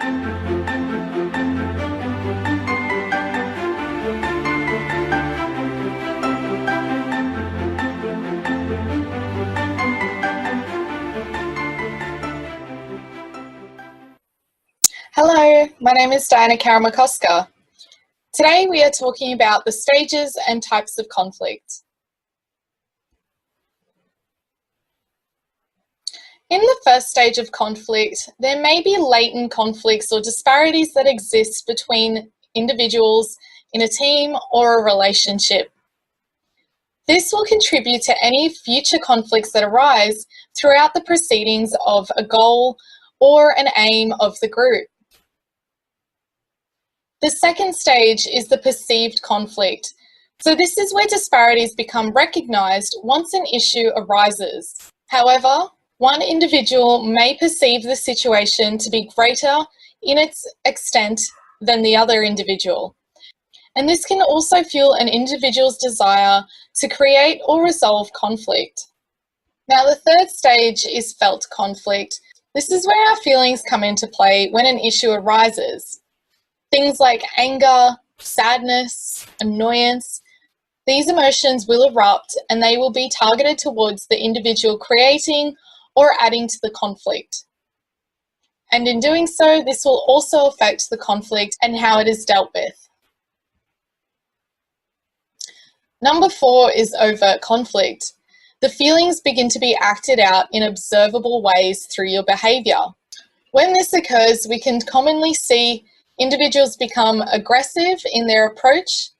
Hello, my name is Diana Karamakoska. Today we are talking about the stages and types of conflict. In the first stage of conflict, there may be latent conflicts or disparities that exist between individuals in a team or a relationship. This will contribute to any future conflicts that arise throughout the proceedings of a goal or an aim of the group. The second stage is the perceived conflict. So this is where disparities become recognised once an issue arises. However, one individual may perceive the situation to be greater in its extent than the other individual. And this can also fuel an individual's desire to create or resolve conflict. Now, the third stage is felt conflict. This is where our feelings come into play when an issue arises. Things like anger, sadness, annoyance, these emotions will erupt and they will be targeted towards the individual creating or adding to the conflict. And in doing so, this will also affect the conflict and how it is dealt with. Number 4 is overt conflict. The feelings begin to be acted out in observable ways through your behaviour. When this occurs, we can commonly see individuals become aggressive in their approach,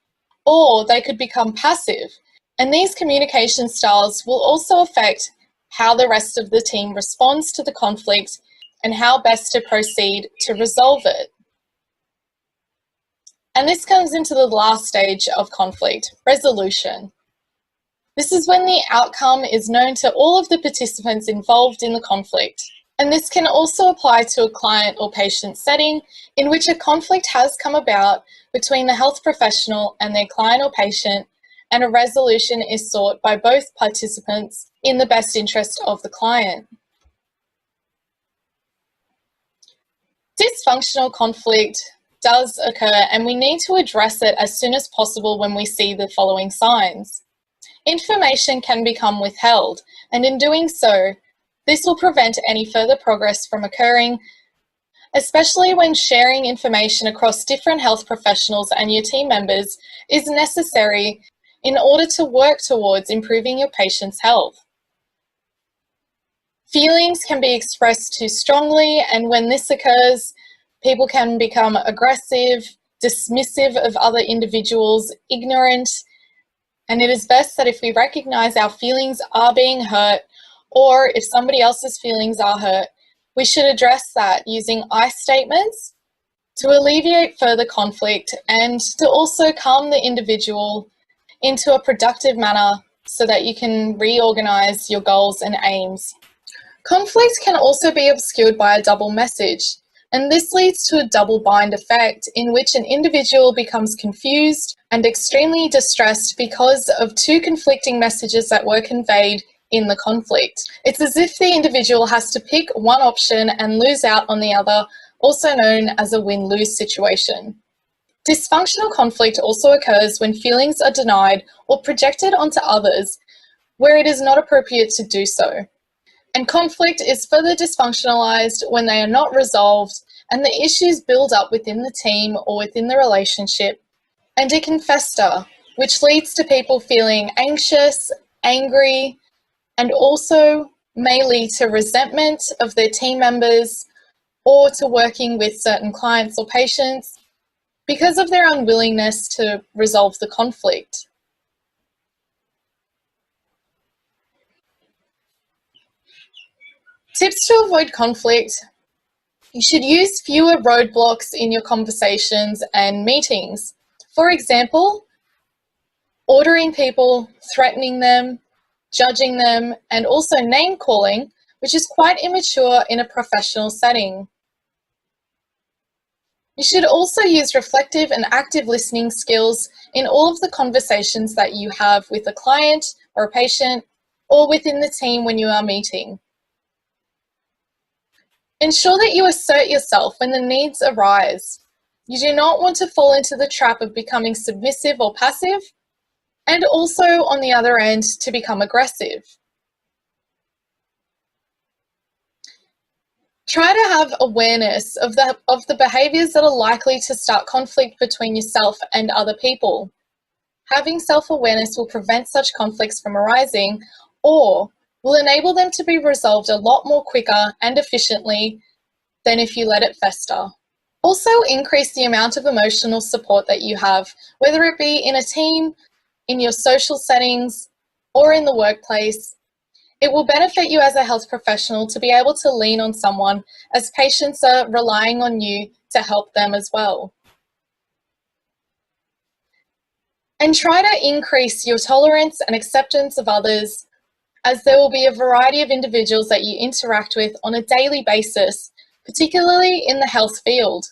or they could become passive. And these communication styles will also affect how the rest of the team responds to the conflict and how best to proceed to resolve it. And this comes into the last stage of conflict, resolution. This is when the outcome is known to all of the participants involved in the conflict. And this can also apply to a client or patient setting in which a conflict has come about between the health professional and their client or patient, and a resolution is sought by both participants in the best interest of the client. Dysfunctional conflict does occur, and we need to address it as soon as possible when we see the following signs. Information can become withheld, and in doing so, this will prevent any further progress from occurring, especially when sharing information across different health professionals and your team members is necessary in order to work towards improving your patient's health. Feelings can be expressed too strongly, and when this occurs, people can become aggressive, dismissive of other individuals, ignorant, and it is best that if we recognise our feelings are being hurt, or if somebody else's feelings are hurt, we should address that using I statements to alleviate further conflict and to also calm the individual into a productive manner so that you can reorganise your goals and aims. Conflict can also be obscured by a double message, and this leads to a double bind effect in which an individual becomes confused and extremely distressed because of two conflicting messages that were conveyed in the conflict. It's as if the individual has to pick one option and lose out on the other, also known as a win-lose situation. Dysfunctional conflict also occurs when feelings are denied or projected onto others where it is not appropriate to do so. And conflict is further dysfunctionalized when they are not resolved and the issues build up within the team or within the relationship, and it can fester, which leads to people feeling anxious, angry, and also may lead to resentment of their team members or to working with certain clients or patients because of their unwillingness to resolve the conflict. Tips to avoid conflict. You should use fewer roadblocks in your conversations and meetings. For example, ordering people, threatening them, judging them, and also name calling, which is quite immature in a professional setting. You should also use reflective and active listening skills in all of the conversations that you have with a client or a patient or within the team when you are meeting. Ensure that you assert yourself when the needs arise. You do not want to fall into the trap of becoming submissive or passive, and also, on the other end, to become aggressive. Try to have awareness of the behaviours that are likely to start conflict between yourself and other people. Having self-awareness will prevent such conflicts from arising, or will enable them to be resolved a lot more quicker and efficiently than if you let it fester. Also, increase the amount of emotional support that you have, whether it be in a team, in your social settings, or in the workplace. It will benefit you as a health professional to be able to lean on someone, as patients are relying on you to help them as well. And try to increase your tolerance and acceptance of others, as there will be a variety of individuals that you interact with on a daily basis, particularly in the health field.